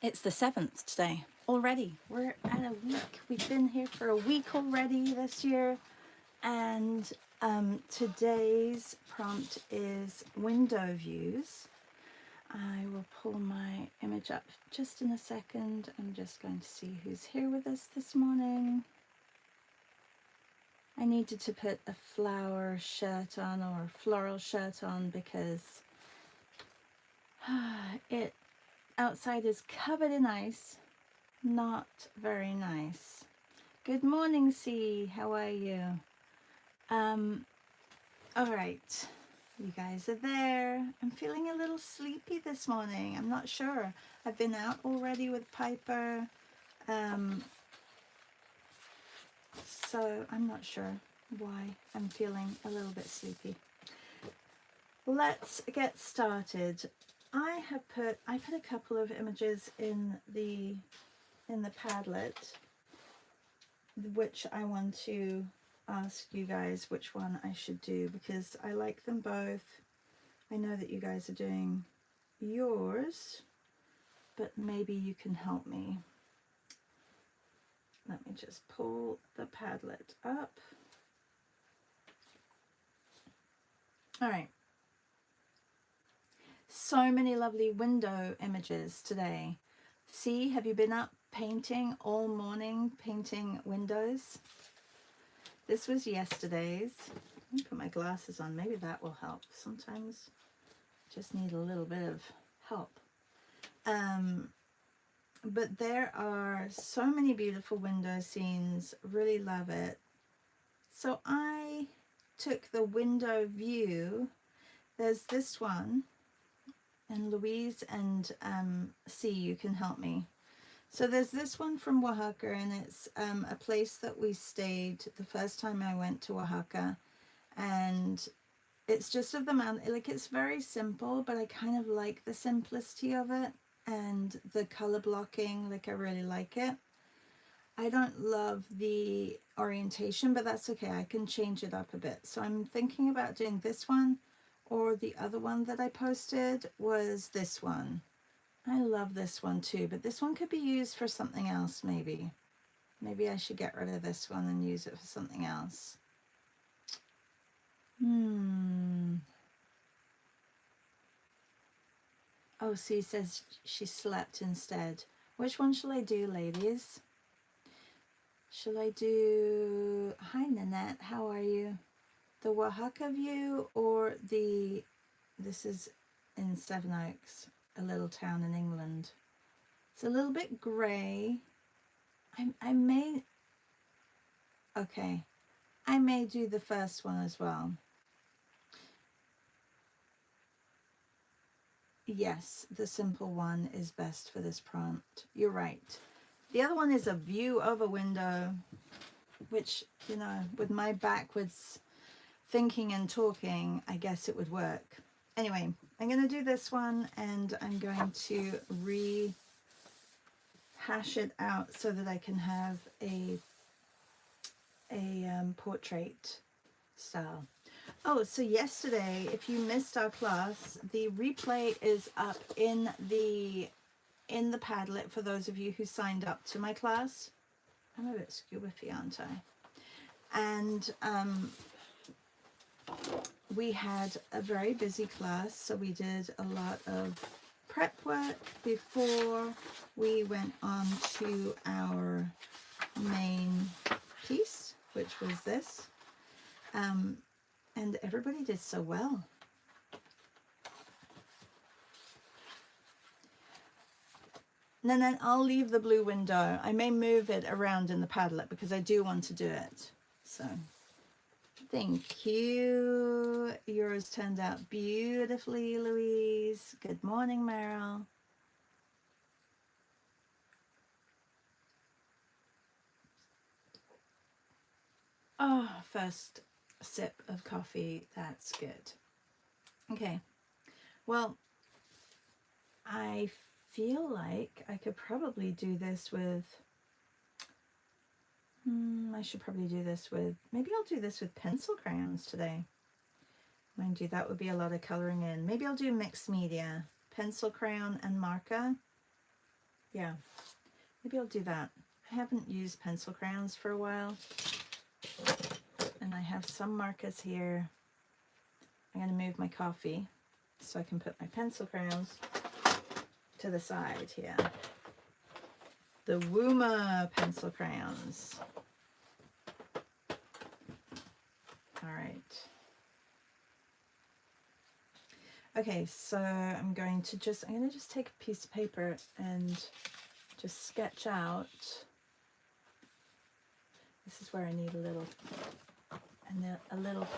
It's the 7th today already. We're at a week. We've been here for a week already this year. And today's prompt is window views. I will pull my image up just in a second. I'm just going to see who's here with us this morning. I needed to put a flower shirt on or a floral shirt on because it outside is covered in ice. Not very nice. Good morning, C. How are you? All right. You guys are there. I'm feeling a little sleepy this morning. I'm not sure. I've been out already with Piper. So I'm not sure why I'm feeling a little bit sleepy. Let's get started. I put a couple of images in the Padlet, which I want to ask you guys which one I should do because I like them both. I know that you guys are doing yours, but maybe you can help me. Let me just pull the Padlet up. All right. So many lovely window images today. See, have you been up painting all morning, painting windows? This was yesterday's. Let me put my glasses on. Maybe that will help. Sometimes just need a little bit of help. But there are so many beautiful window scenes. Really love it. So I took the window view. There's this one. And Louise and C, you can help me. So there's this one from Oaxaca, and it's a place that we stayed the first time I went to Oaxaca. And it's just of the mountain. Like, it's very simple, but I kind of like the simplicity of it. And the color blocking, like, I really like it. I don't love the orientation, but that's okay. I can change it up a bit. So I'm thinking about doing this one, or the other one that I posted was this one. I love this one too, but this one could be used for something else maybe. Maybe I should get rid of this one and use it for something else. Oh, C says she slept instead. Which one shall I do, ladies? Shall I do... Hi, Nanette. How are you? The Oaxaca view or the... This is in Seven Oaks, a little town in England. It's a little bit grey. I may... Okay. I may do the first one as well. Yes, the simple one is best for this prompt. You're right. The other one is a view of a window, which, you know, with my backwards thinking and talking, I guess it would work. Anyway, I'm going to do this one, and I'm going to rehash it out so that I can have a portrait style. Oh, so yesterday, if you missed our class, the replay is up in the Padlet for those of you who signed up to my class. I'm a bit scuba-y, aren't I? And we had a very busy class, so we did a lot of prep work before we went on to our main piece, which was this. And everybody did so well. And then I'll leave the blue window. I may move it around in the Padlet because I do want to do it. So thank you. Yours turned out beautifully, Louise. Good morning, Meryl. Oh, first sip of coffee. That's good. Okay. Well, I feel like I could probably do this with... I should probably do this with... Maybe I'll do this with pencil crayons today. Mind you, that would be a lot of coloring in. Maybe I'll do mixed media. Pencil, crayon, and marker. Yeah, maybe I'll do that. I haven't used pencil crayons for a while, and I have some markers here. I'm going to move my coffee so I can put my pencil crayons to the side here. The Wuma pencil crayons. All right. Okay, so I'm going to just take a piece of paper and just sketch out. This is where I need a little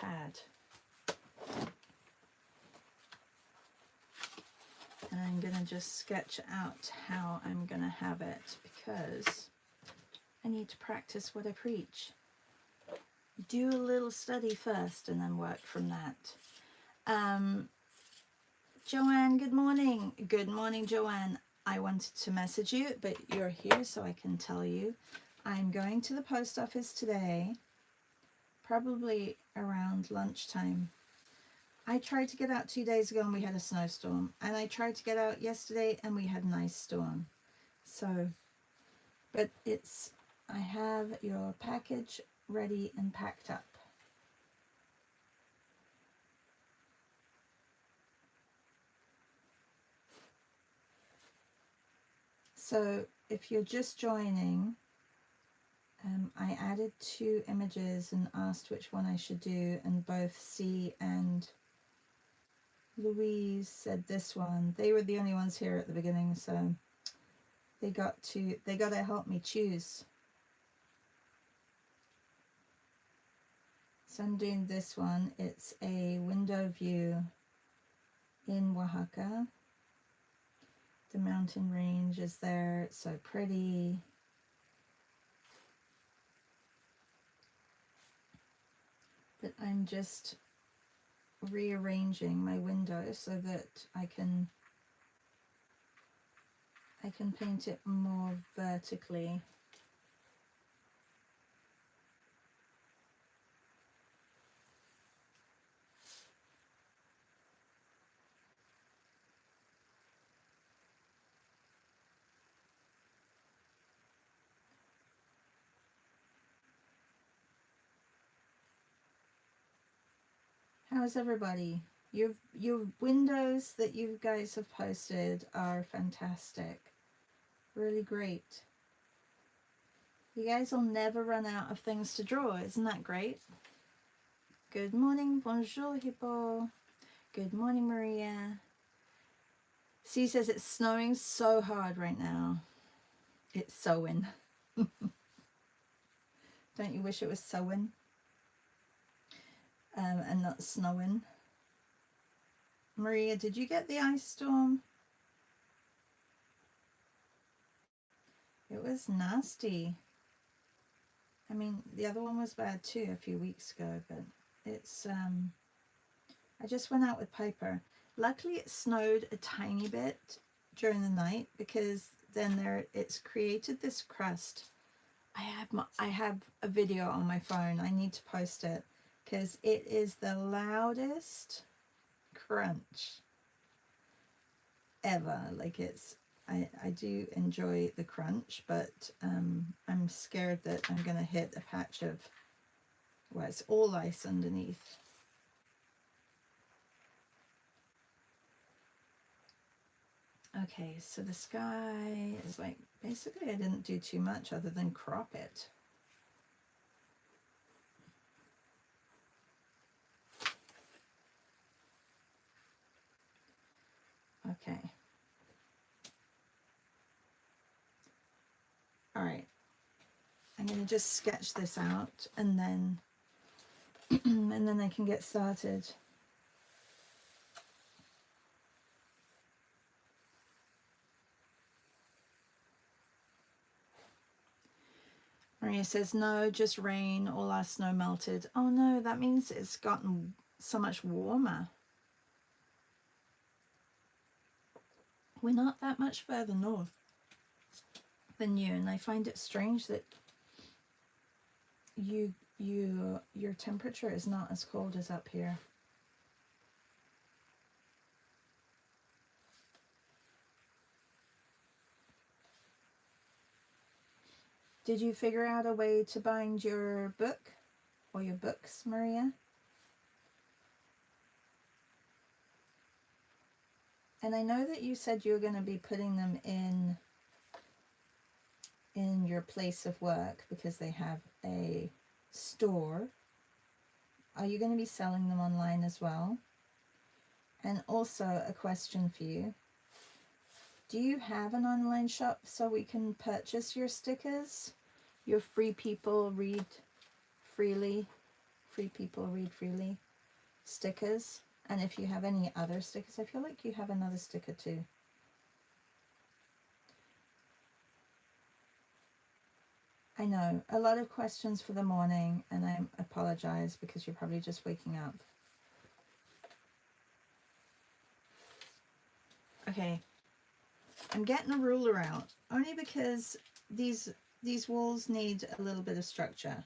pad. And I'm gonna just sketch out how I'm gonna have it, because I need to practice what I preach. Do a little study first and then work from that. Joanne, good morning. Good morning, Joanne. I wanted to message you, but you're here so I can tell you. I'm going to the post office today, probably around lunchtime. I tried to get out 2 days ago and we had a snowstorm, and I tried to get out yesterday and we had an ice storm. So, but I have your package ready and packed up. So if you're just joining, I added 2 images and asked which one I should do, and both C and Louise said this one. They were the only ones here at the beginning, so they got to help me choose. So I'm doing this one. It's a window view in Oaxaca. The mountain range is there. It's so pretty. But I'm just rearranging my window so that I can paint it more vertically. How's everybody? Your windows that you guys have posted are fantastic. Really great. You guys will never run out of things to draw. Isn't that great? Good morning. Bonjour, Hippo. Good morning, Maria. C says it's snowing so hard right now. It's sowing. Don't you wish it was sowing? And not snowing? Maria, did you get the ice storm? It was nasty. I mean, the other one was bad too a few weeks ago, but it's, I just went out with Piper. Luckily it snowed a tiny bit during the night, because then it's created this crust. I have a video on my phone. I need to post it, because it is the loudest crunch ever. Like, I do enjoy the crunch, but I'm scared that I'm gonna hit a patch of, well, it's all ice underneath. Okay, so the sky is like, basically I didn't do too much other than crop it. Okay. All right. I'm going to just sketch this out, and then and then I can get started. Maria says, no, just rain. All our snow melted. Oh no, that means it's gotten so much warmer. We're not that much further north than you, and I find it strange that your temperature is not as cold as up here. Did you figure out a way to bind your book or your books, Maria? And I know that you said you were going to be putting them in your place of work because they have a store. Are you going to be selling them online as well? And also a question for you. Do you have an online shop so we can purchase your stickers? Your Free People Read Freely, Free People Read Freely stickers? And if you have any other stickers, I feel like you have another sticker too. I know, a lot of questions for the morning, and I apologize because you're probably just waking up. Okay, I'm getting a ruler out, only because these walls need a little bit of structure.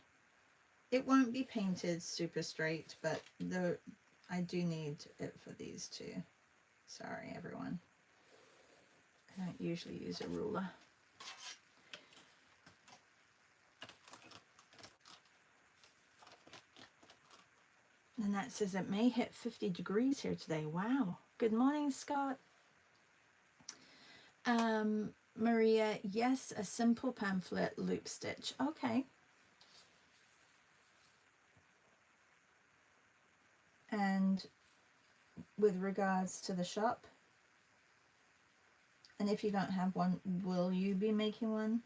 It won't be painted super straight, but I do need it for these two. Sorry, everyone. I don't usually use a ruler. And that says it may hit 50 degrees here today. Wow. Good morning, Scott. Maria, yes, a simple pamphlet loop stitch. Okay. And with regards to the shop, and if you don't have one, will you be making one?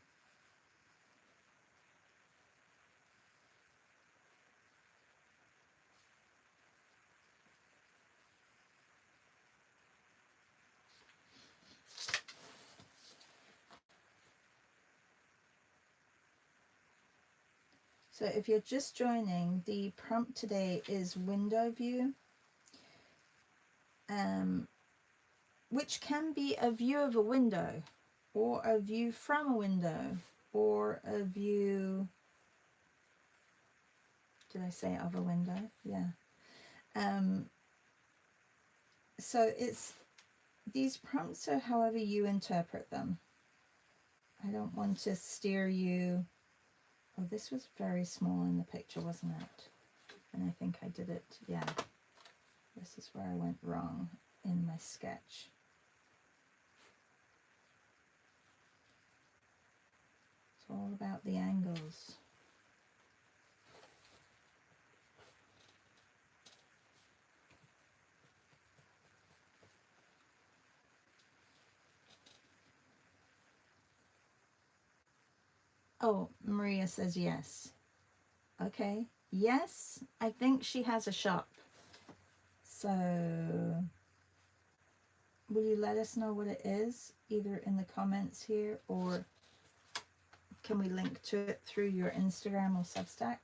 So if you're just joining, the prompt today is window view, which can be a view of a window, or a view from a window, or a view, did I say of a window? Yeah. So it's, these prompts are however you interpret them. I don't want to steer you. Oh, this was very small in the picture, wasn't it? And I think I did it, yeah. This is where I went wrong in my sketch. It's all about the angles. Oh, Maria says yes. Okay, yes, I think she has a shop. So, will you let us know what it is, either in the comments here, or can we link to it through your Instagram or Substack?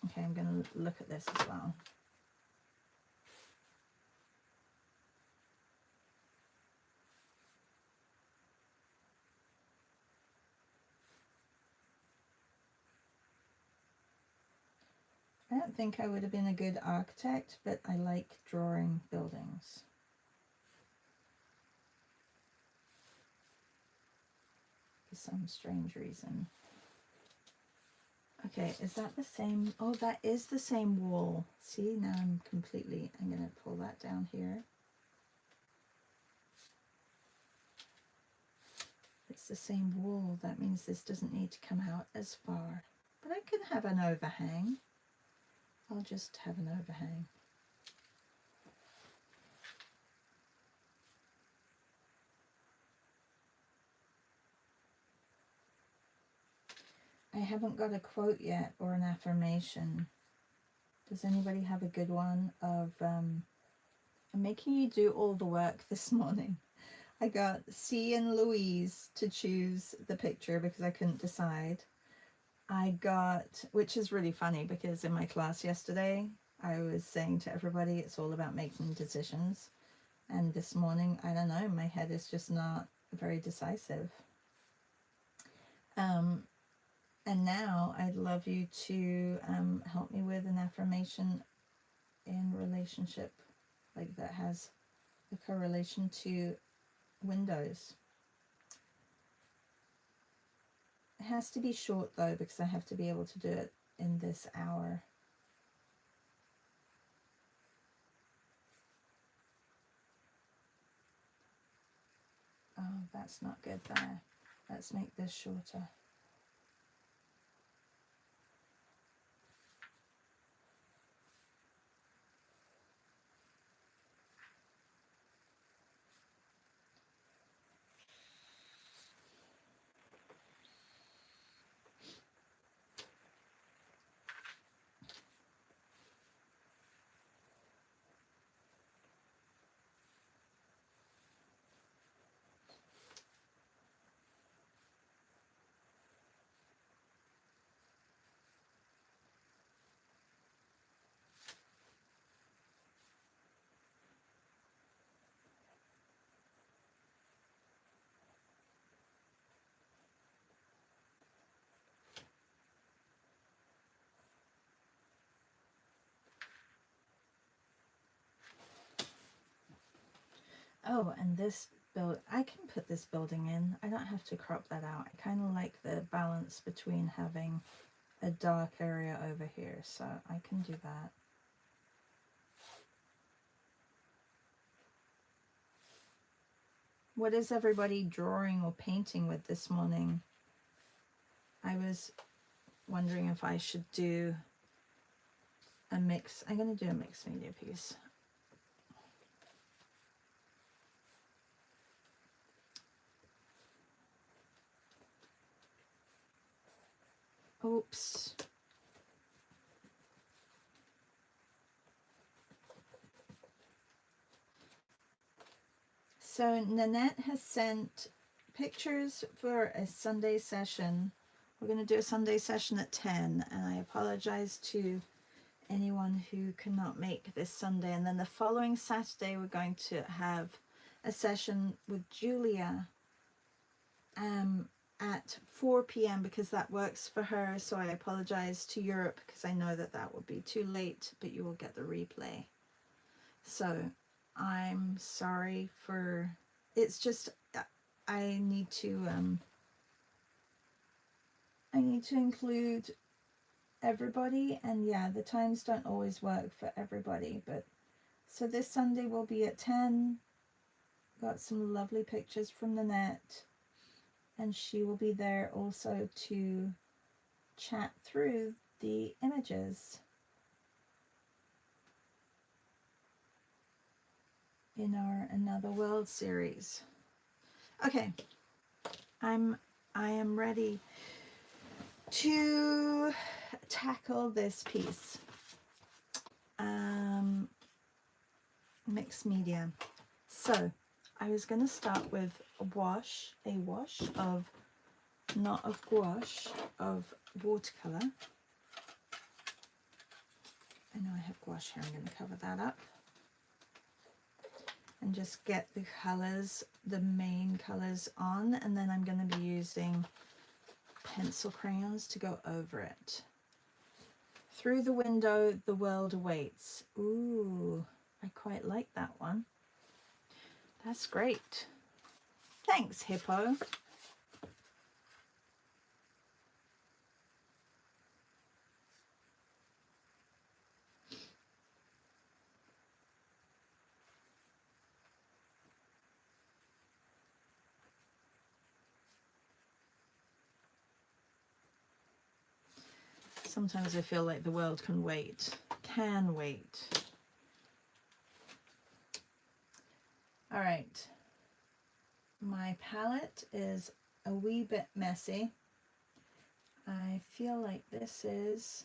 Okay, I'm going to look at this as well. I don't think I would have been a good architect, but I like drawing buildings. For some strange reason. Okay, is that the same? Oh, that is the same wall. See, now I'm going to pull that down here. It's the same wall. That means this doesn't need to come out as far. But I could have an overhang. I'll just have an overhang. I haven't got a quote yet or an affirmation. Does anybody have a good one of, I'm making you do all the work this morning. I got C and Louise to choose the picture because I couldn't decide. I got, which is really funny because in my class yesterday, I was saying to everybody, it's all about making decisions. And this morning, I don't know, my head is just not very decisive. And now I'd love you to help me with an affirmation in relationship, like that has a correlation to windows. It has to be short though, because I have to be able to do it in this hour. Oh, that's not good there. Let's make this shorter. Oh, and this I can put this building in. I don't have to crop that out. I kind of like the balance between having a dark area over here, so I can do that. What is everybody drawing or painting with this morning? I was wondering if I should do a mix. I'm going to do a mixed media piece. Oops. So Nanette has sent pictures for a Sunday session. We're going to do a Sunday session at 10, and I apologize to anyone who cannot make this Sunday. And then the following Saturday, we're going to have a session with Julia at 4 p.m. because that works for her. So I apologize to Europe because I know that that will be too late, but you will get the replay. So I'm sorry for, it's just, I need to include everybody, and yeah, the times don't always work for everybody, but so this Sunday will be at 10. Got some lovely pictures from Nanette, and she will be there also to chat through the images in our Another World series. Okay, I am ready to tackle this piece. Mixed media. So I was going to start with a wash of, not of gouache, of watercolor. I know I have gouache here. I'm going to cover that up and just get the colors, the main colors on, and then I'm going to be using pencil crayons to go over it. Through the window, the world awaits. Ooh, I quite like that one. That's great. Thanks, Hippo. Sometimes I feel like the world can wait. Can wait. All right. My palette is a wee bit messy. I feel like this is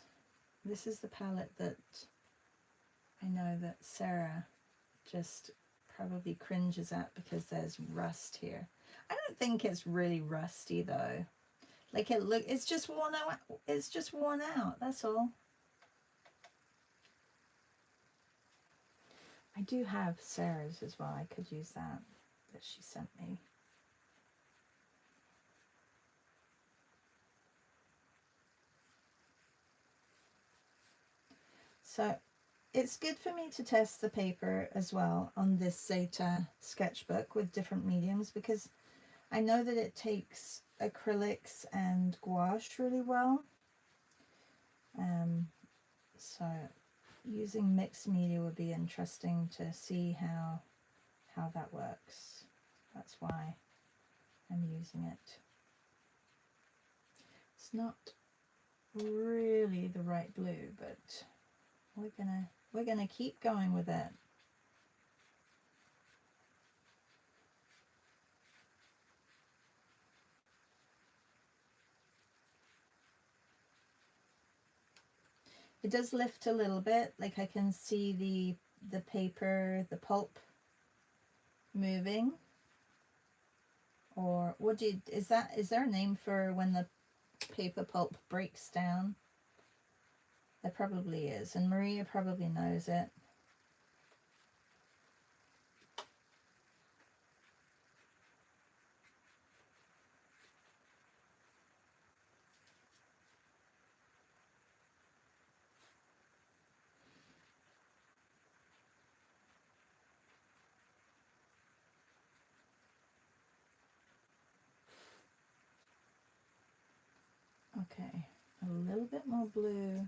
the palette that I know that Sarah just probably cringes at because there's rust here. I don't think it's really rusty though. Like it's just worn out. It's just worn out. That's all. I do have Sarah's as well. I could use that she sent me. So it's good for me to test the paper as well on this Zeta sketchbook with different mediums, because I know that it takes acrylics and gouache really well. So using mixed media would be interesting to see how that works. That's why I'm using it. It's not really the right blue, but we're gonna keep going with it. It does lift a little bit, like I can see the paper, the pulp moving. Or what do you, is there a name for when the paper pulp breaks down? There probably is, and Maria probably knows it. Okay, a little bit more blue.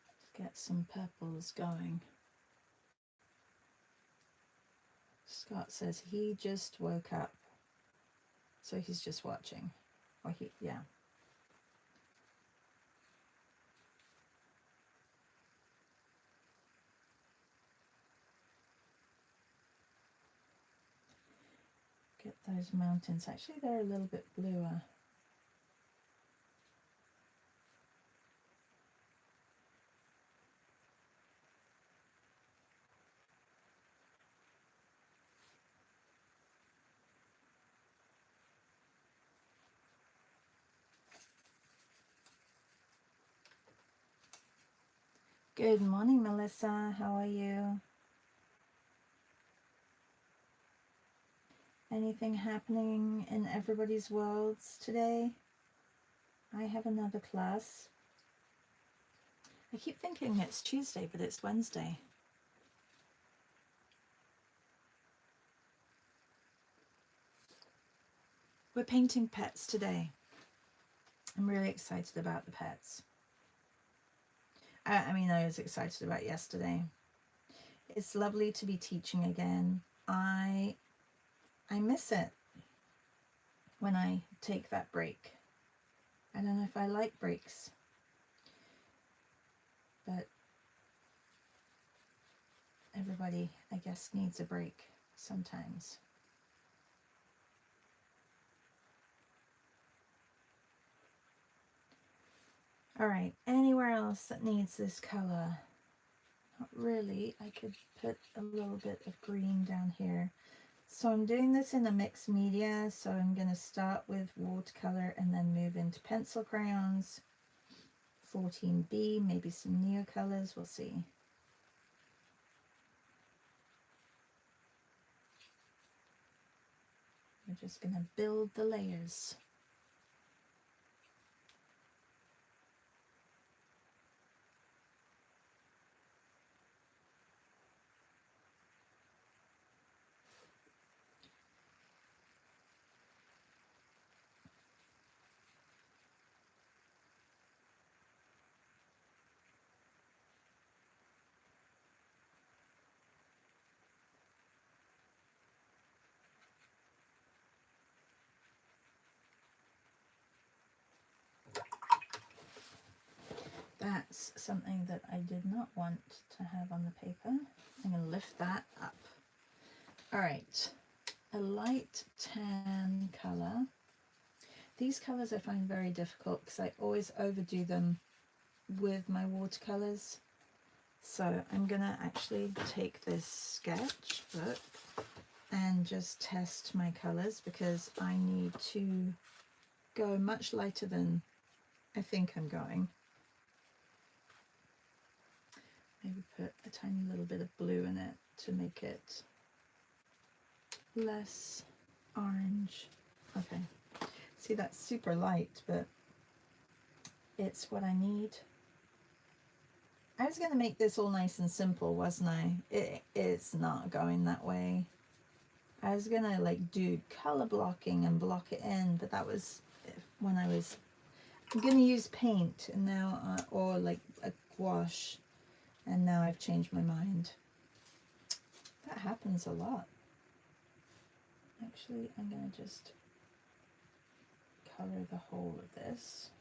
Let's get some purples going. Scott says he just woke up, so he's just watching. Or yeah. Get those mountains. Actually, they're a little bit bluer. Good morning, Melissa. How are you? Anything happening in everybody's worlds today? I have another class. I keep thinking it's Tuesday, but it's Wednesday. We're painting pets today. I'm really excited about the pets. I mean, I was excited about yesterday. It's lovely to be teaching again. I miss it when I take that break. I don't know if I like breaks, but everybody, I guess, needs a break sometimes. All right, anywhere else that needs this color? Not really. I could put a little bit of green down here. So I'm doing this in a mixed media, so I'm going to start with watercolor and then move into pencil crayons. 14B, maybe some neo colors, we'll see. We're just going to build the layers. That's something that I did not want to have on the paper. I'm going to lift that up. All right, a light tan color. These colors I find very difficult because I always overdo them with my watercolors. So I'm going to actually take this sketchbook and just test my colors because I need to go much lighter than I think I'm going. Maybe put a tiny little bit of blue in it to make it less orange. Okay, see, that's super light, but it's what I need. I was going to make this all nice and simple, wasn't I? It's not going that way. I was going to like do color blocking and block it in, but that was when I'm going to use paint, and now, or like a gouache, and now I've changed my mind. That happens a lot. Actually, I'm going to just color the whole of this.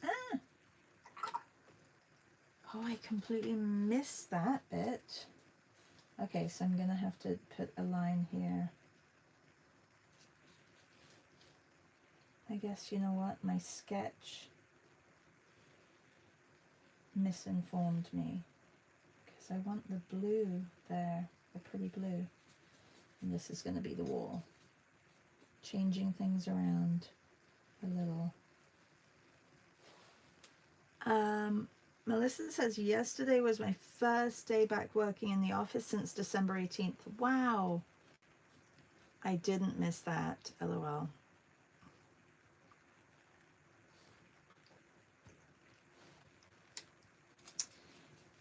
Ah! Oh, I completely missed that bit. Okay, so I'm going to have to put a line here. I guess, you know what, my sketch misinformed me, because I want the blue there, the pretty blue, and this is going to be the wall. Changing things around a little. Melissa says, yesterday was my first day back working in the office since December 18th. Wow. I didn't miss that, LOL.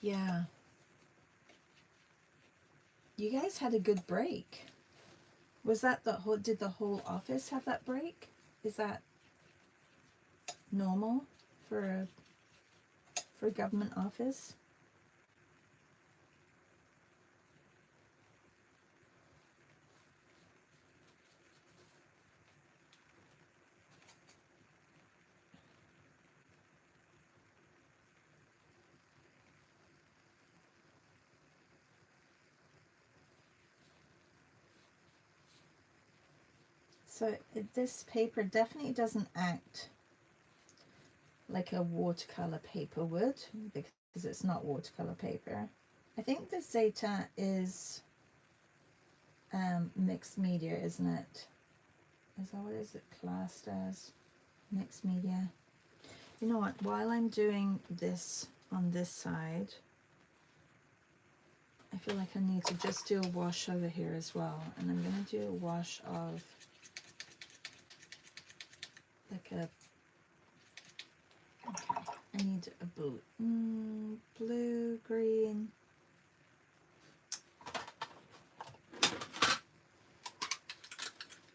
Yeah. You guys had a good break. Was that the whole, did the whole office have that break? Is that normal for a government office? So this paper definitely doesn't act like a watercolor paper would, because it's not watercolor paper. I think the Zeta is mixed media, isn't it? Is that what is it classed as? Mixed media. You know what, while I'm doing this on this side, I feel like I need to just do a wash over here as well. And I'm going to do a wash of like a, okay, I need a blue, green.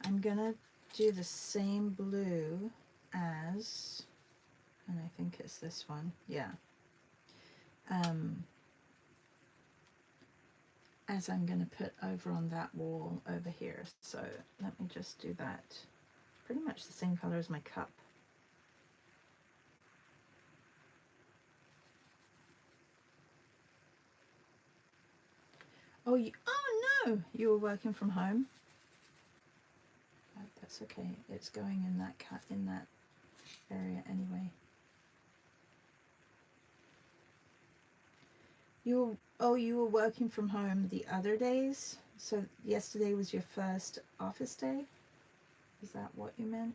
I'm going to do the same blue as, and I think it's this one, yeah. As I'm going to put over on that wall over here. So let me just do that. Pretty much the same color as my cup. Oh, oh no, you were working from home. That's okay. It's going in that in that area anyway. You were working from home the other days? So yesterday was your first office day? Is that what you meant?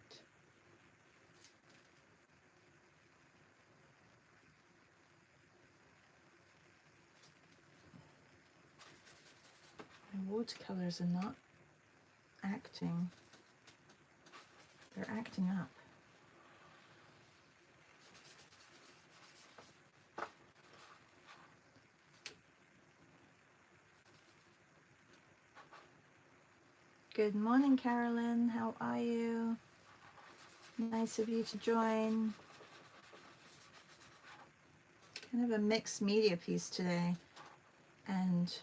My watercolors are not acting. They're acting up. Good morning, Carolyn. How are you? Nice of you to join. Kind of a mixed media piece today, and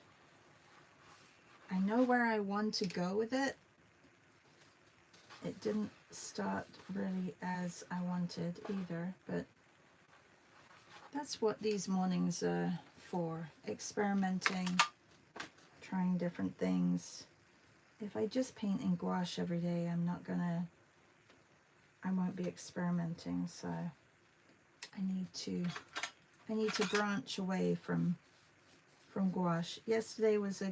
I know where I want to go with it. It didn't start really as I wanted either, but that's what these mornings are for. Experimenting, trying different things. If I just paint in gouache every day, I won't be experimenting, so I need to branch away from gouache. Yesterday was a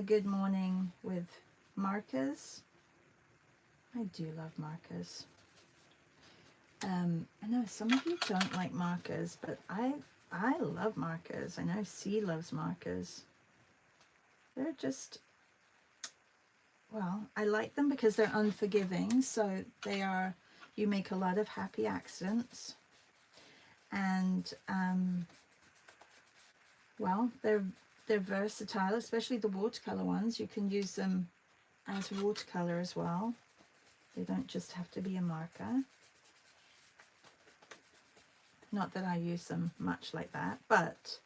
good morning with markers. I do love markers. I know some of you don't like markers, but I love markers. I know C loves markers. They're just, well, I like them because they're unforgiving. So they are, you make a lot of happy accidents. And well, they're versatile, especially the watercolor ones. You can use them as watercolor as well. They don't just have to be a marker. Not that I use them much like that, but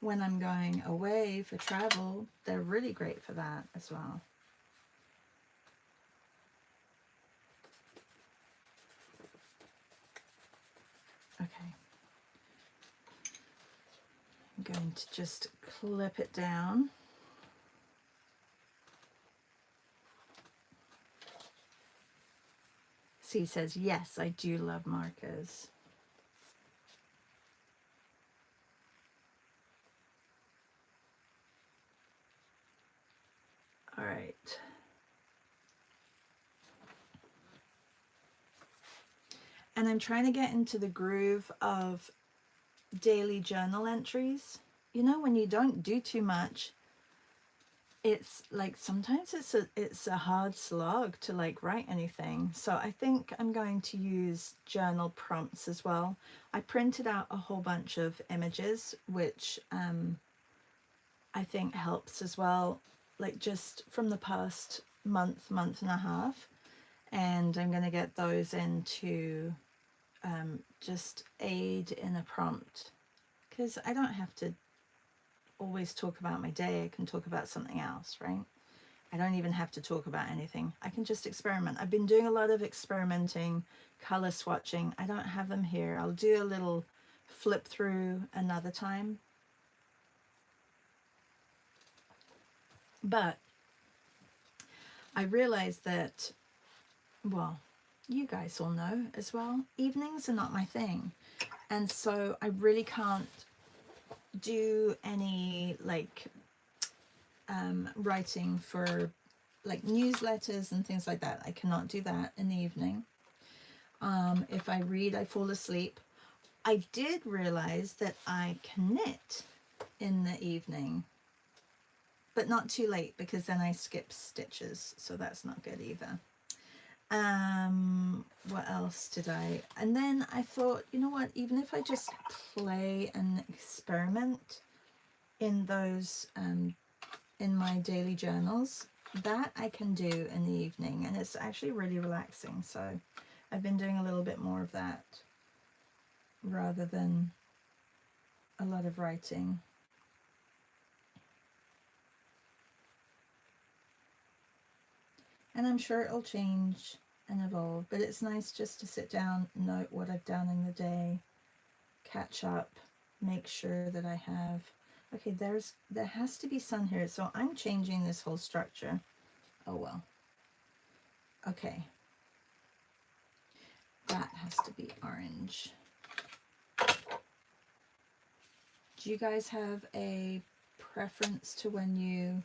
when I'm going away for travel, they're really great for that as well. Okay. I'm going to just clip it down. C says, yes, I do love markers. All right. And I'm trying to get into the groove of daily journal entries. You know, when you don't do too much, it's like sometimes it's a hard slog to like write anything. So I think I'm going to use journal prompts as well. I printed out a whole bunch of images, which I think helps as well, like just from the past month and a half. And I'm going to get those into just aid in a prompt, because I don't have to always talk about my day. I can talk about something else, right? I don't even have to talk about anything. I can just experiment. I've been doing a lot of experimenting, color swatching. I don't have them here. I'll do a little flip through another time. But I realized that, well, you guys all know as well, evenings are not my thing. And so I really can't do any like writing for like newsletters and things like that. I cannot do that in the evening. If I read, I fall asleep. I did realize that I can knit in the evening, but not too late, because then I skip stitches, so that's not good either. What else did I? And then I thought, you know what, even if I just play and experiment in those in my daily journals, that I can do in the evening, and it's actually really relaxing. So I've been doing a little bit more of that rather than a lot of writing. And I'm sure it'll change and evolve, but it's nice just to sit down, note what I've done in the day, catch up, make sure that I have, okay, there has to be sun here, so I'm changing this whole structure. Oh well. Okay. That has to be orange. Do you guys have a preference to when you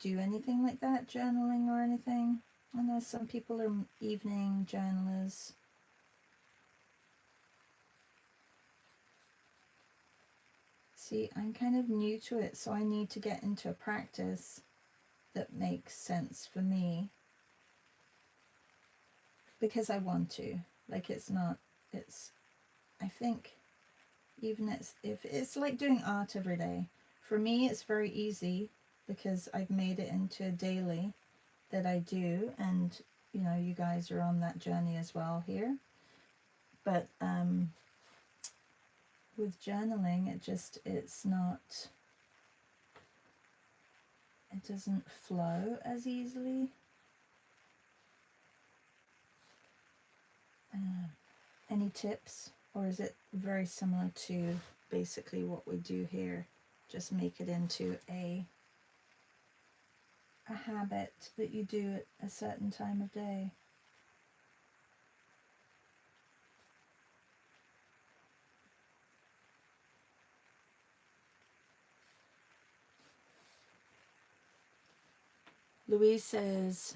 do anything like that, journaling or anything? I know some people are evening journalers. See, I'm kind of new to it, so I need to get into a practice that makes sense for me, because I want to. Like, it's not, it's, I think, even if it's like doing art every day. For me, it's very easy, because I've made it into a daily that I do, and you know, you guys are on that journey as well here. But with journaling, it's not, it doesn't flow as easily. Any tips, or is it very similar to basically what we do here? Just make it into a habit that you do at a certain time of day. Louise says,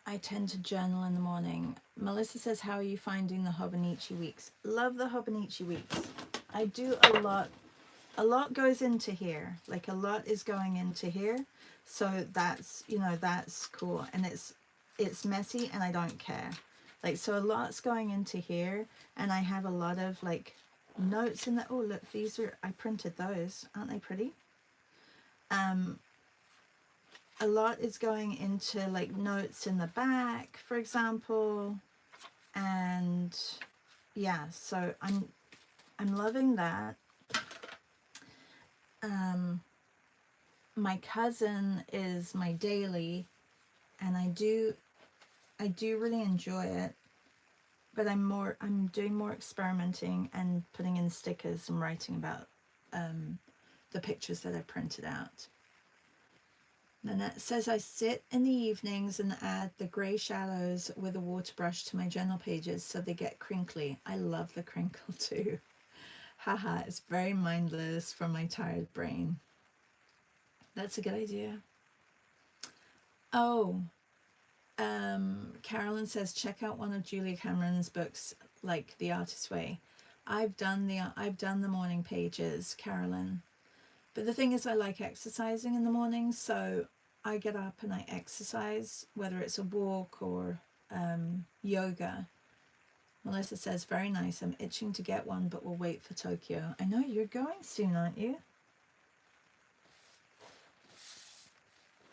I tend to journal in the morning. Melissa says, how are you finding the Hobonichi weeks? Love the Hobonichi weeks. I do a lot goes into here. Like, a lot is going into here. So that's, you know, that's cool. And it's it's messy and I don't care. Like, so a lot's going into here, and I have a lot of like notes in the, oh look, these are, I printed those, aren't they pretty? A lot is going into like notes in the back, for example, and yeah, so I'm loving that. My cousin is my daily, and I do really enjoy it, but I'm doing more experimenting and putting in stickers and writing about the pictures that I printed out. Nanette says, I sit in the evenings and add the grey shadows with a water brush to my journal pages so they get crinkly. I love the crinkle too. Haha, it's very mindless for my tired brain. That's a good idea. Oh, Carolyn says, check out one of Julia Cameron's books, like The Artist's Way. I've done the morning pages, Carolyn. But the thing is, I like exercising in the morning, so I get up and I exercise, whether it's a walk or yoga. Melissa says, very nice. I'm itching to get one, but we'll wait for Tokyo. I know you're going soon, aren't you?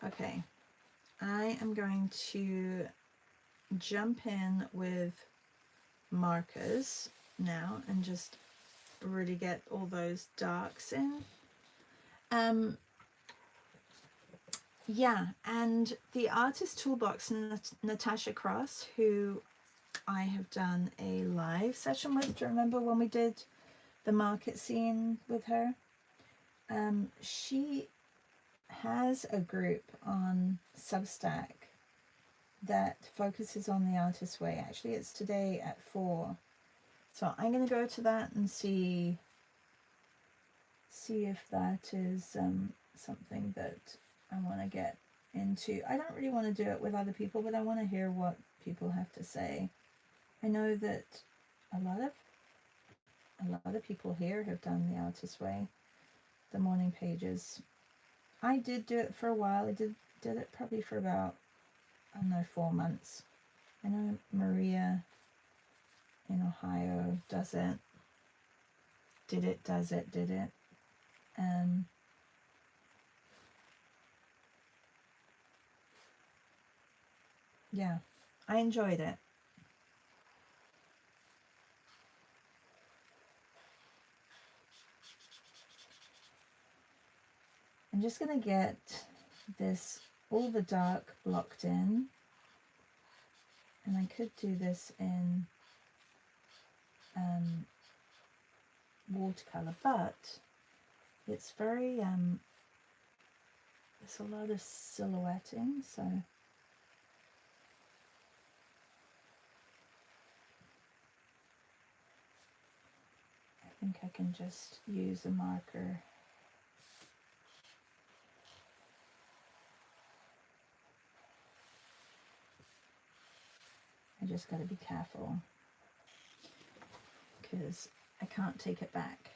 Okay. I am going to jump in with markers now and just really get all those darks in. Yeah, and the Artist Toolbox, Natasha Cross, who I have done a live session with. Do you remember when we did the market scene with her? She has a group on Substack that focuses on the Artist's Way. Actually, it's today at 4. So I'm going to go to that and see if that is something that I want to get into. I don't really want to do it with other people, but I want to hear what people have to say. I know that a lot of people here have done the Artist's Way, the morning pages. I did do it for a while. I did it probably for about, I don't know, 4 months. I know Maria in Ohio does it. Did it. Yeah, I enjoyed it. I'm just going to get this, all the dark blocked in. And I could do this in watercolor, but it's very, there's a lot of silhouetting, so I think I can just use a marker. I just got to be careful because I can't take it back.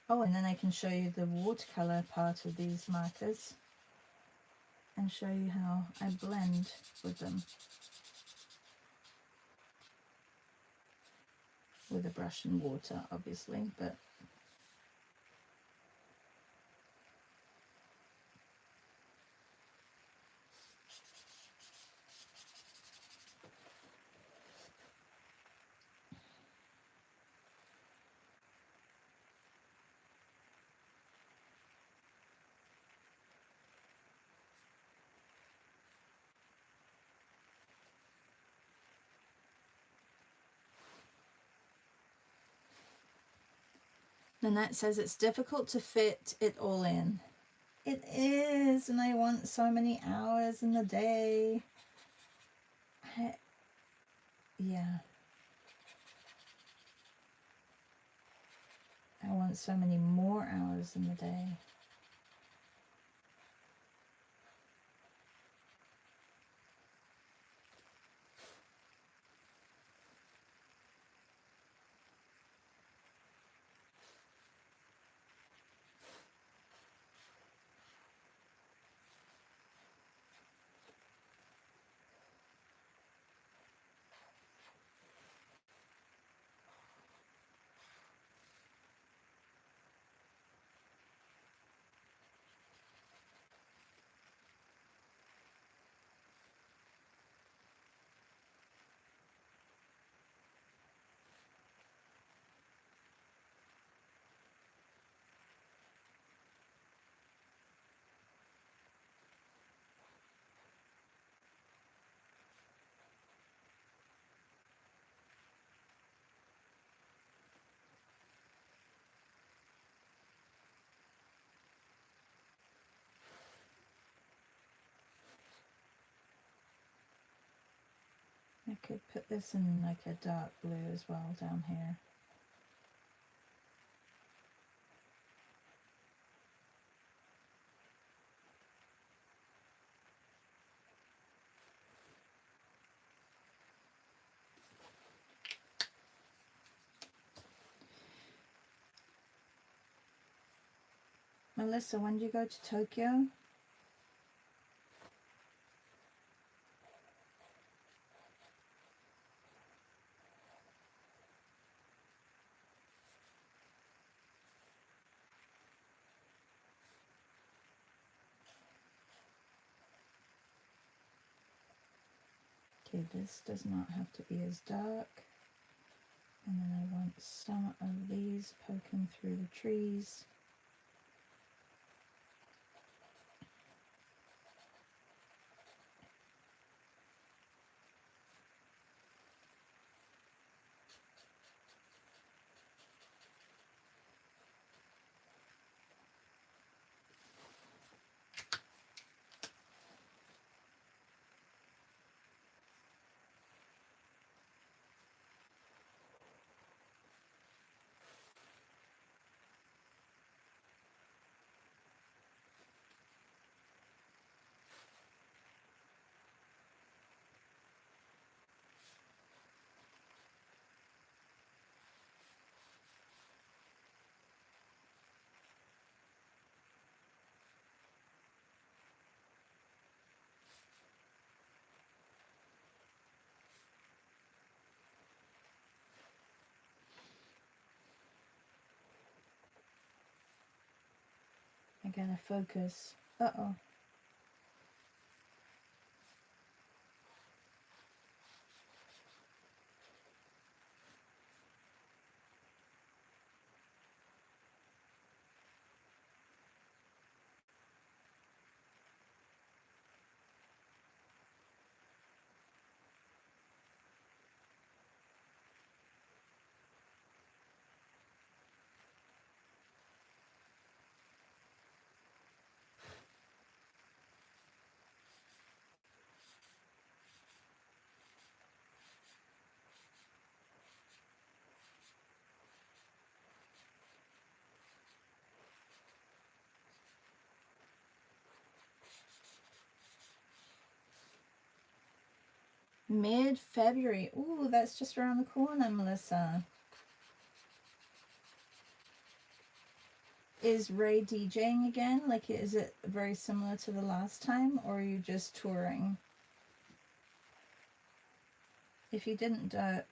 Oh, and then I can show you the watercolor part of these markers and show you how I blend with them with a brush and water, obviously, but Nanette says it's difficult to fit it all in. It is, and I want so many hours in the day. Yeah. I want so many more hours in the day. could put this in like a dark blue as well down here. Melissa, when do you go to Tokyo? Okay, this does not have to be as dark. And then I want some of these poking through the trees. I gotta focus. Uh-oh. Mid-February. Ooh, that's just around the corner, Melissa. Is Ray DJing again? Like, is it very similar to the last time, or are you just touring? If you didn't know,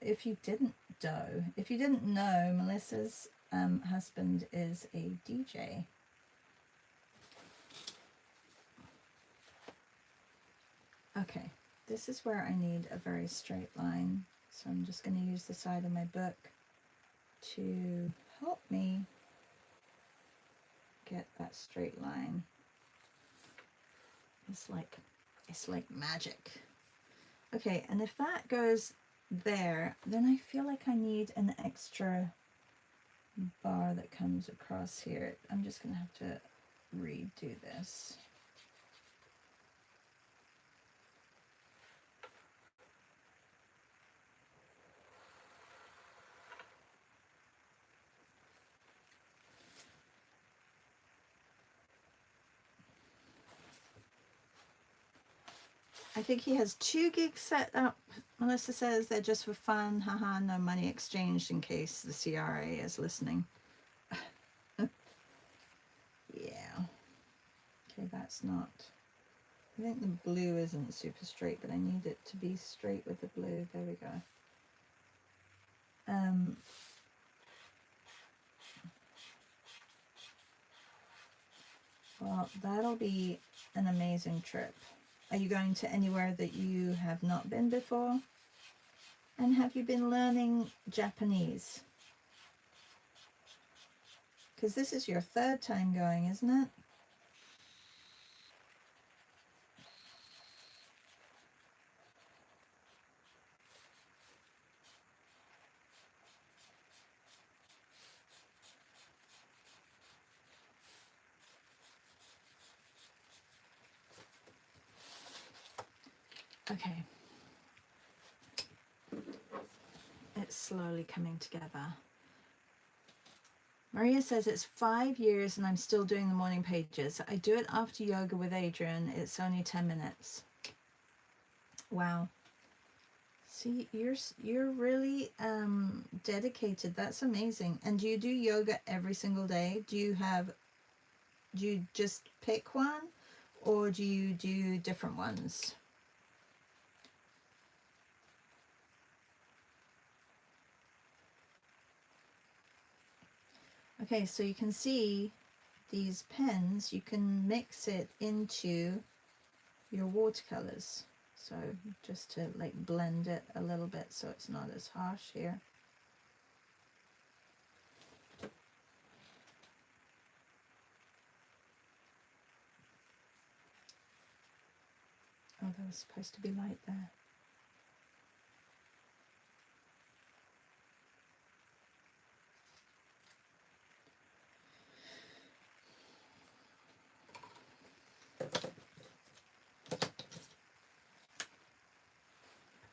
Melissa's husband is a DJ. Okay, this is where I need a very straight line. So I'm just going to use the side of my book to help me get that straight line. It's like magic. Okay, and if that goes there, then I feel like I need an extra bar that comes across here. I'm just going to have to redo this. I think he has 2 gigs set up. Melissa says they're just for fun. Haha, no money exchanged in case the CRA is listening. Yeah. Okay, that's not... I think the blue isn't super straight, but I need it to be straight with the blue. There we go. Well, that'll be an amazing trip. Are you going to anywhere that you have not been before? And have you been learning Japanese? Because this is your 3rd time going, isn't it? Okay. slowly coming together. Maria says it's 5 years and I'm still doing the morning pages. I do it after yoga with Adrian. It's only 10 minutes. Wow. See, you're really dedicated. That's amazing. And do you do yoga every single day? Do you just pick one, or do you do different ones? Okay, so you can see these pens, you can mix it into your watercolors. So just to like blend it a little bit so it's not as harsh here. Oh, there was supposed to be light there.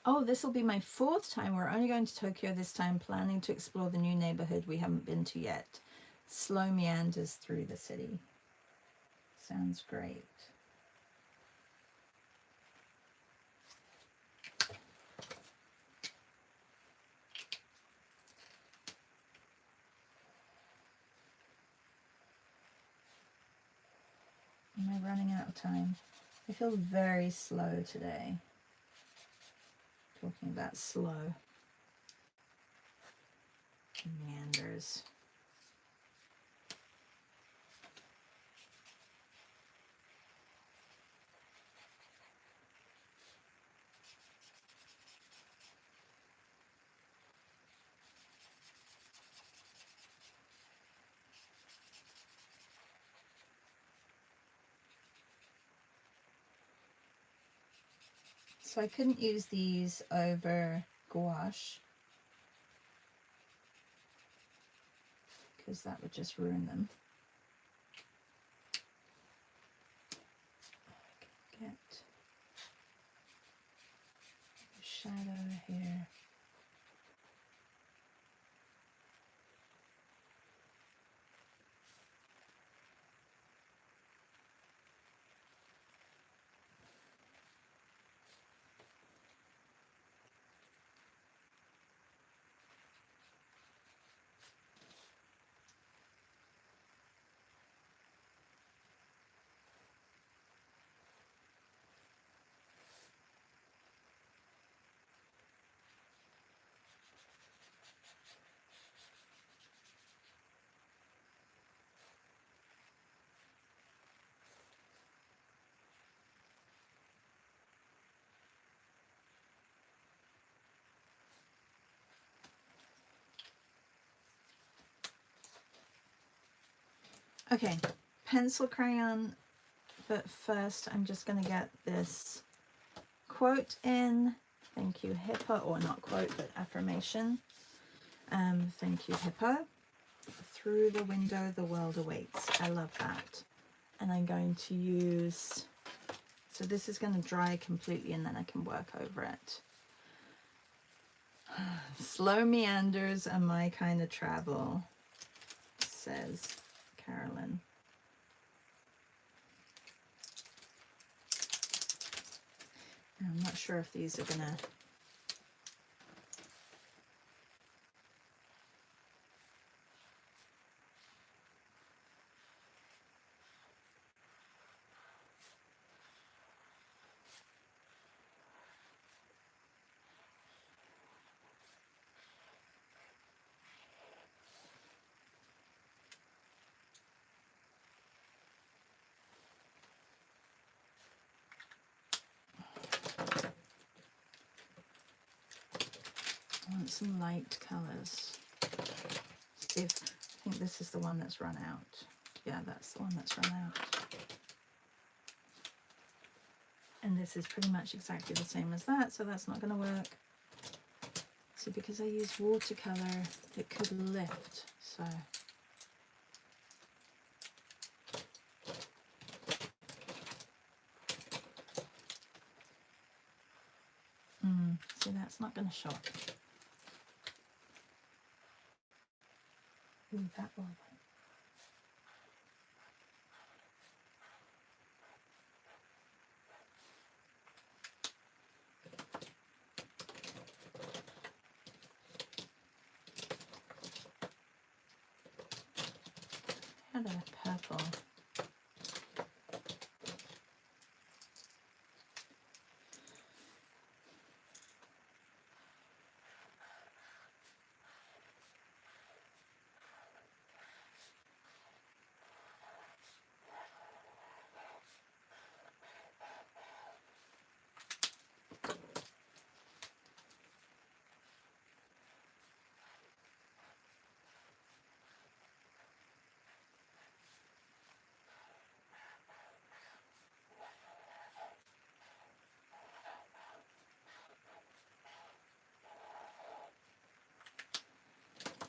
Oh, this will be my 4th time. We're only going to Tokyo this time, planning to explore the new neighborhood we haven't been to yet. Slow meanders through the city. Sounds great. Am I running out of time? I feel very slow today. Talking about slow. Meanders. So I couldn't use these over gouache because that would just ruin them. Get a shadow here. Okay, pencil crayon, but first I'm just going to get this quote in. Thank you, Hippo, or not quote, but affirmation. Thank you, Hippo. Through the window, the world awaits. I love that. And I'm going to use, so this is going to dry completely and then I can work over it. Slow meanders are my kind of travel, says Carolyn. I'm not sure if these are gonna, I want some light colors. See if, I think this is the one that's run out. Yeah, that's the one that's run out. And this is pretty much exactly the same as that, so that's not going to work. See, because I use watercolor, it could lift, so. See, that's not going to show up. Ooh, that one. Had a purple.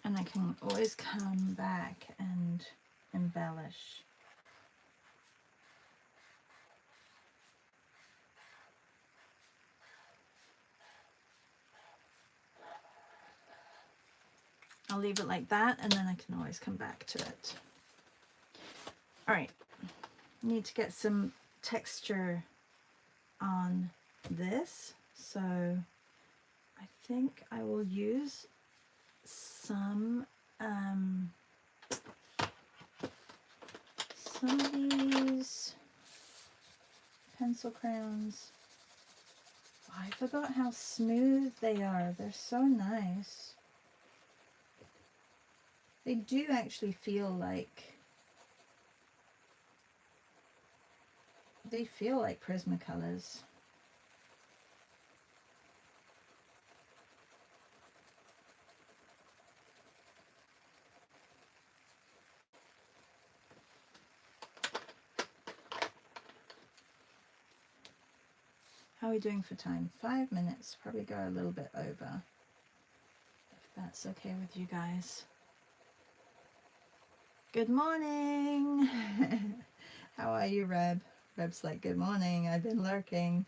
And I can always come back and embellish. I'll leave it like that, and then I can always come back to it. All right, need to get some texture on this, so I think I will use some of these pencil crayons. Oh, I forgot how smooth they are. They're so nice. They do actually feel like Prismacolors. How are we doing for time? 5 minutes. Probably go a little bit over, if that's okay with you guys. Good morning. How are you, Reb? Reb's like, good morning. I've been lurking.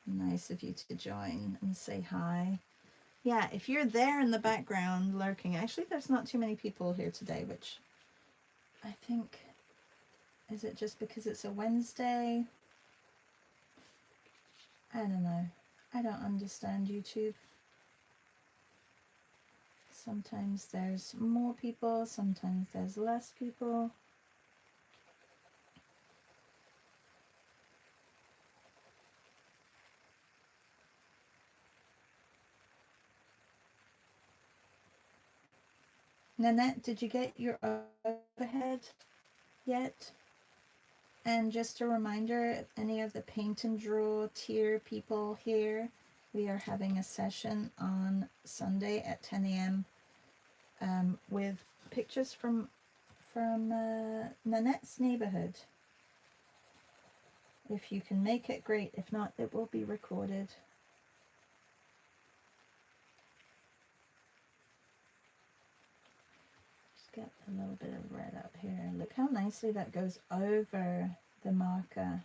Nice of you to join and say hi. Yeah, if you're there in the background lurking, actually there's not too many people here today, which I think, is it just because it's a Wednesday? I don't know. I don't understand YouTube. Sometimes there's more people, sometimes there's less people. Nanette, did you get your overhead yet? And just a reminder, any of the paint and draw tier people here, we are having a session on Sunday at 10 a.m. With pictures from Nanette's neighborhood. If you can make it, great. If not, it will be recorded. Just get a little bit of red up here. Look how nicely that goes over the marker,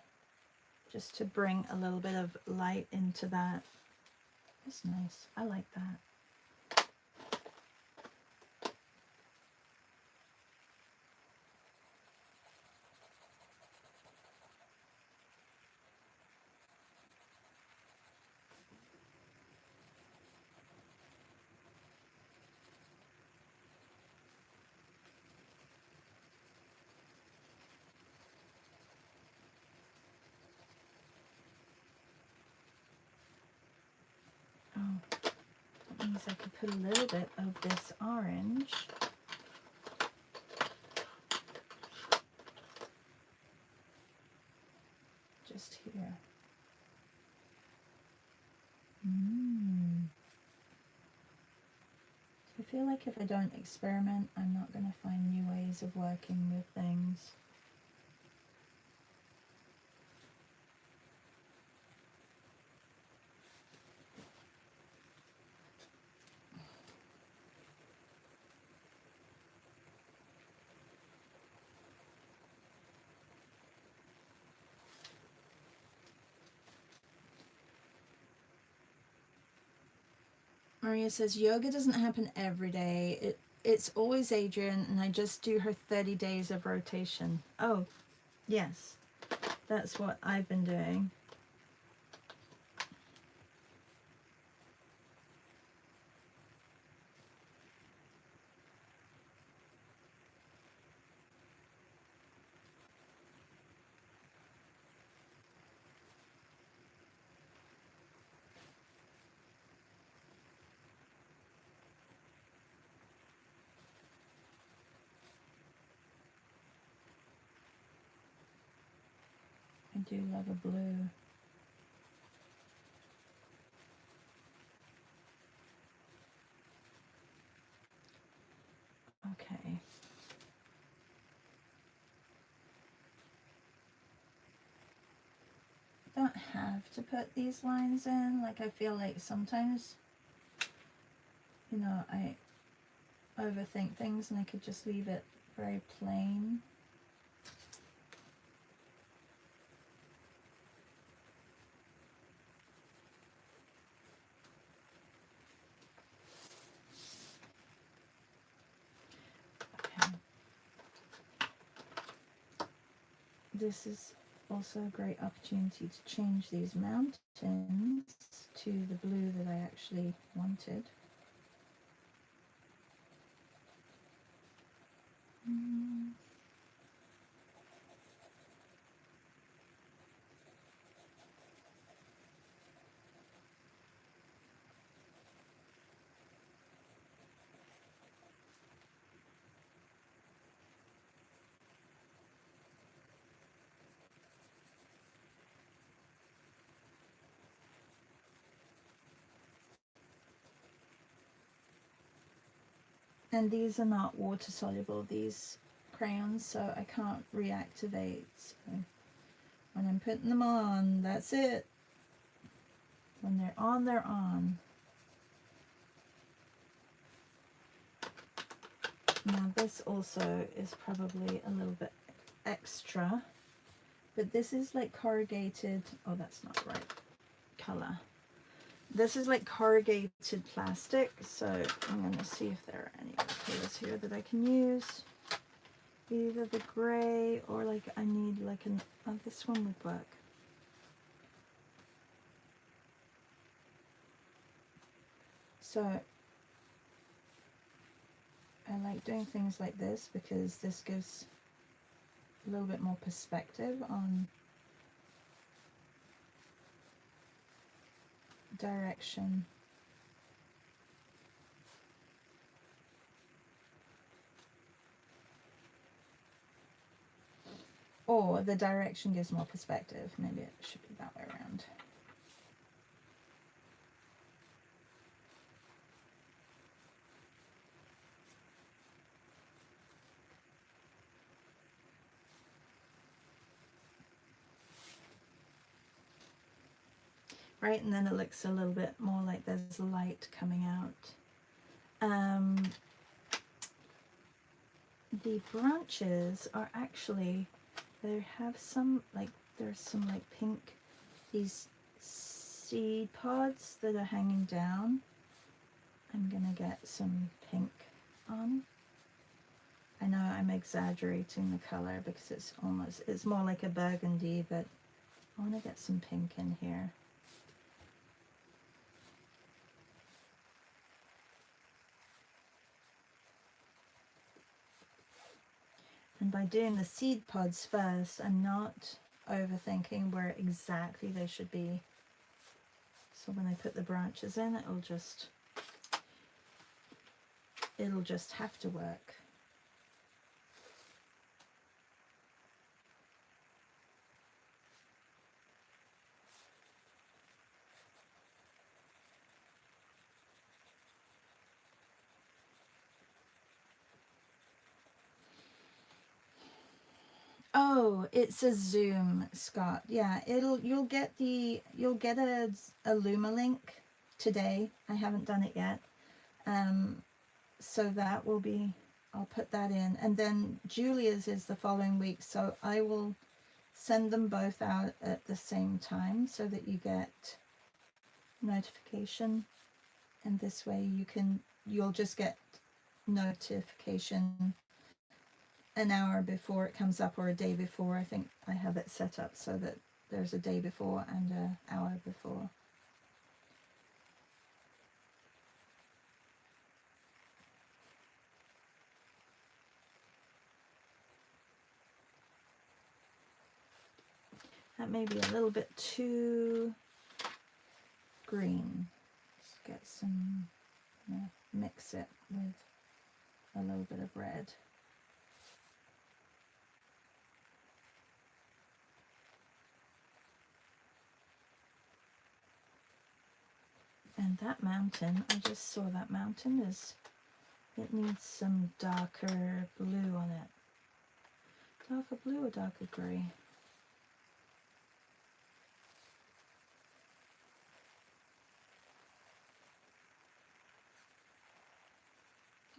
just to bring a little bit of light into that. It's nice. I like that. Oh, that means I could put a little bit of this orange just here. I feel like if I don't experiment, I'm not going to find new ways of working with things. Maria says, yoga doesn't happen every day. it's always Adrian, and I just do her 30 days of rotation. Oh, yes, that's what I've been doing. I do love a blue. Okay. Don't have to put these lines in. Like, I feel like sometimes, you know, I overthink things and I could just leave it very plain. Okay. This is also a great opportunity to change these mountains to the blue that I actually wanted. And these are not water soluble, these crayons, so I can't reactivate. So when I'm putting them on, that's it. When they're on, they're on. Now this also is probably a little bit extra, but this is like corrugated. Oh, that's not the right color. This is like corrugated plastic, so I'm going to see if there are any other colors here that I can use. Either the gray or like I need like an, oh, this one would work. So I like doing things like this because this gives a little bit more perspective on direction. Or the direction gives more perspective. Maybe it should be that way around. Right, and then it looks a little bit more like there's light coming out. The branches are actually, they have some like, there's some like pink, these seed pods that are hanging down. I'm gonna get some pink on. I know I'm exaggerating the color because it's almost, it's more like a burgundy, but I want to get some pink in here. And by doing the seed pods first, I'm not overthinking where exactly they should be. So when I put the branches in, it'll just have to work. Oh, it's a Zoom, Scott. Yeah, you'll get a Luma link today. I haven't done it yet. So that will be, I'll put that in. And then Julia's is the following week, so I will send them both out at the same time so that you get notification. And this way you'll just get notification an hour before it comes up or a day before. I think I have it set up so that there's a day before and an hour before. That may be a little bit too green. Just get some, mix it with a little bit of red. And that mountain, I just saw that mountain, it needs some darker blue on it. Darker blue or darker grey?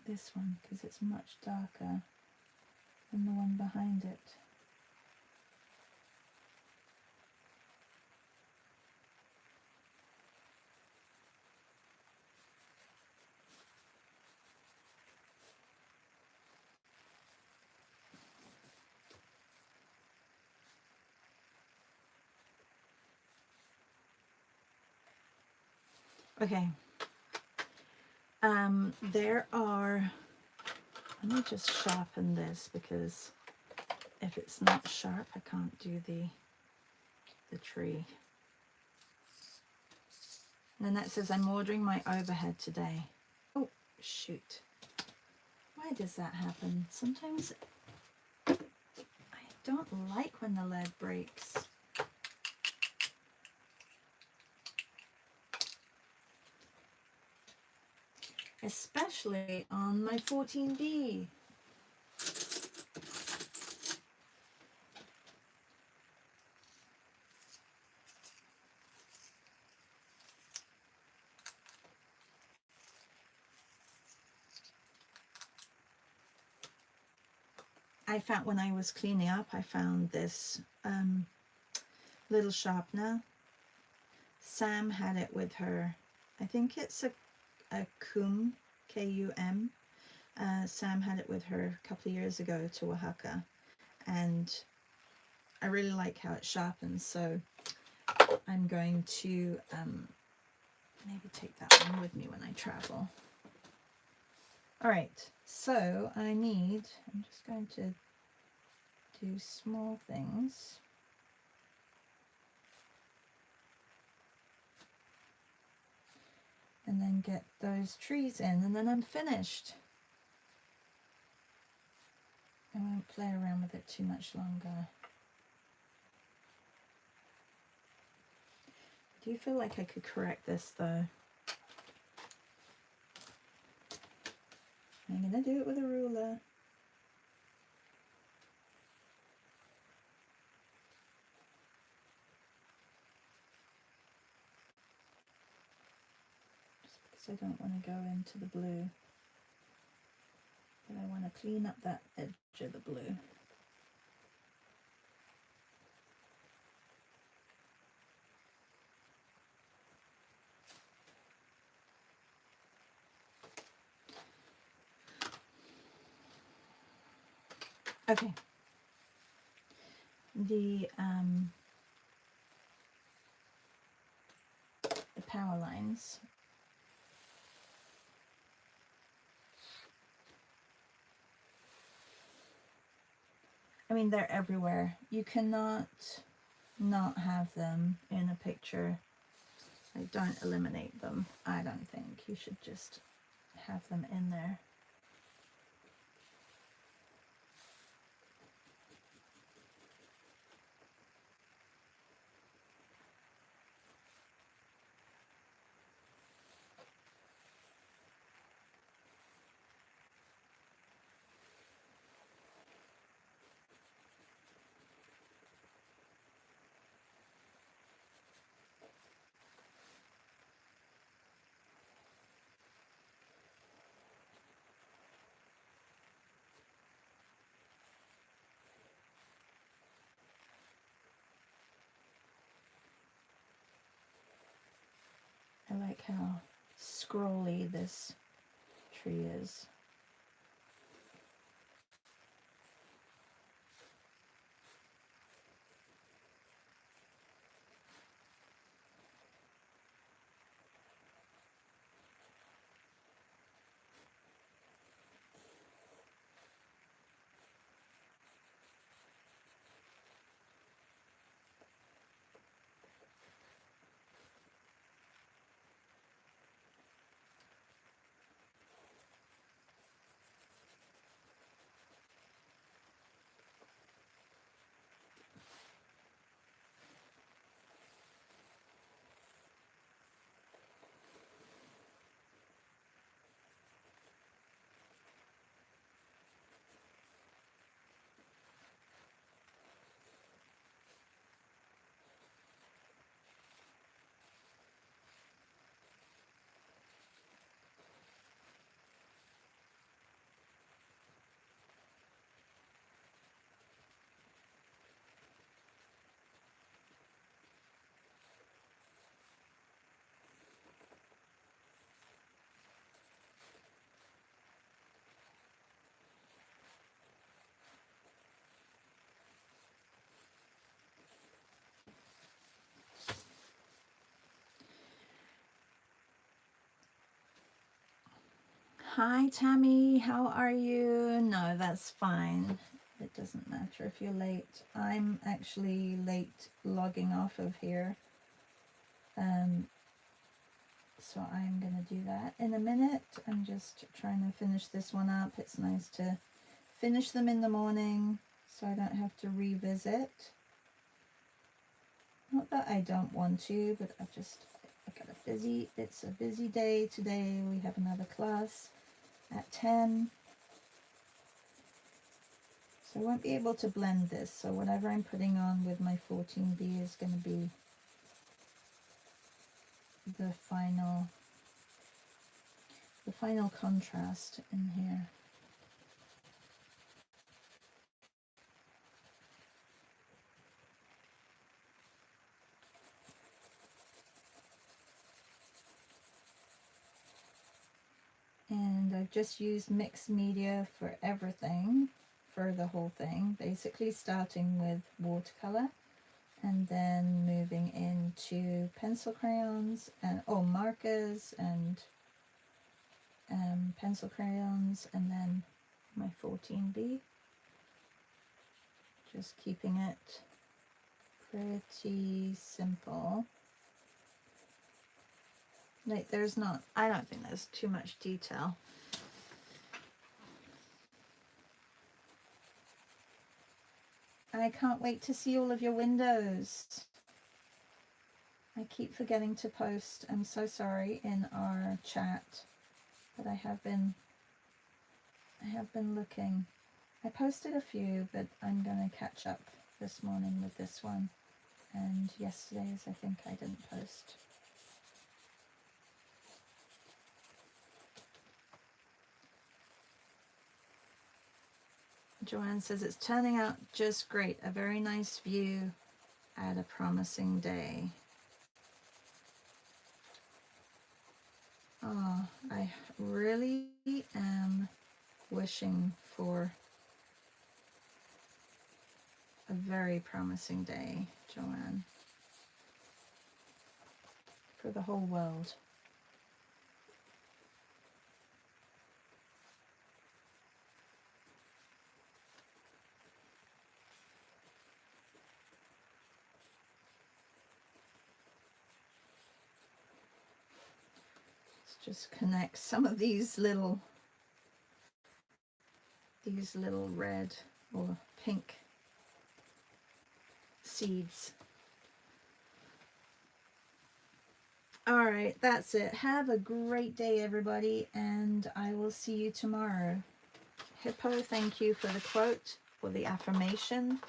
This one, because it's much darker than the one behind it. Okay. There are, let me just sharpen this, because if it's not sharp, I can't do the tree. And then that says, I'm ordering my overhead today. Oh, shoot. Why does that happen? Sometimes I don't like when the lead breaks. Especially on my 14B. I found, when I was cleaning up, I found this little sharpener. Sam had it with her. I think it's a Kum, K-U-M. Sam had it with her a couple of years ago to Oaxaca, and I really like how it sharpens, so I'm going to maybe take that one with me when I travel. Alright, so I'm just going to do small things. And then get those trees in, and then I'm finished. I won't play around with it too much longer. Do you feel like I could correct this though? I'm gonna do it with a ruler. Just because I don't want to go into the blue. But I want to clean up that edge of the blue. Okay. The power lines. I mean, they're everywhere. You cannot not have them in a picture. Like, don't eliminate them. I don't think. You should just have them in there. I like how scrolly this tree is. Hi, Tammy. How are you? No, that's fine. It doesn't matter if you're late. I'm actually late logging off of here. So I'm going to do that in a minute. I'm just trying to finish this one up. It's nice to finish them in the morning so I don't have to revisit. Not that I don't want to, but I got it's a busy day today. We have another class at 10. So I won't be able to blend this. So whatever I'm putting on with my 14B is going to be the final contrast in here. And I've just used mixed media for everything, for the whole thing, basically starting with watercolor and then moving into pencil crayons and markers and pencil crayons, and then my 14B, just keeping it pretty simple. Like I don't think there's too much detail. I can't wait to see all of your windows. I keep forgetting to post, I'm so sorry, in our chat, but I have been looking. I posted a few, but I'm gonna catch up this morning with this one, and yesterday's I think I didn't post. Joanne says it's turning out just great. A very nice view at a promising day. Oh, I really am wishing for a very promising day, Joanne, for the whole world. Just connect some of these little red or pink seeds. All right, that's it. Have a great day, everybody, and I will see you tomorrow. Hippo, thank you for the quote, or the affirmation.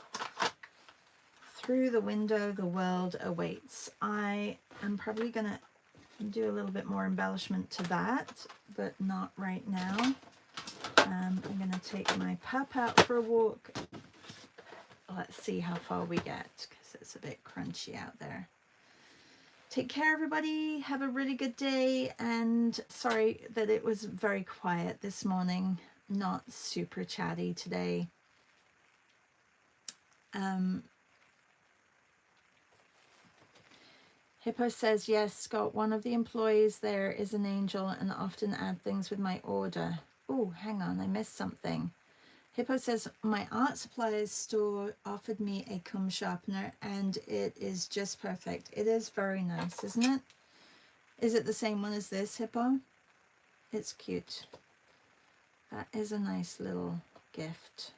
Through the window, the world awaits. I am probably going to do a little bit more embellishment to that, but not right now. I'm going to take my pup out for a walk. Let's see how far we get, because it's a bit crunchy out there. Take care, everybody. Have a really good day, and sorry that it was very quiet this morning. Not super chatty today. Hippo says, yes, Scott, one of the employees there is an angel and often add things with my order. Oh, hang on, I missed something. Hippo says, my art supplies store offered me a comb sharpener and it is just perfect. It is very nice, isn't it? Is it the same one as this, Hippo? It's cute. That is a nice little gift.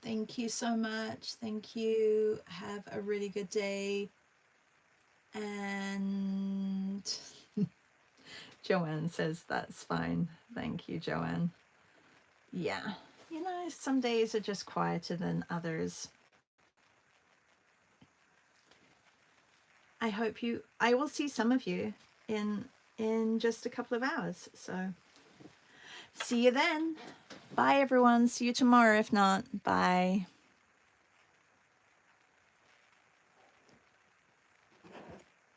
Thank you so much. Thank you. Have a really good day. And Joanne says that's fine. Thank you, Joanne. Yeah, you know, some days are just quieter than others. I will see some of you in just a couple of hours. So see you then. Bye, everyone. See you tomorrow if not. Bye.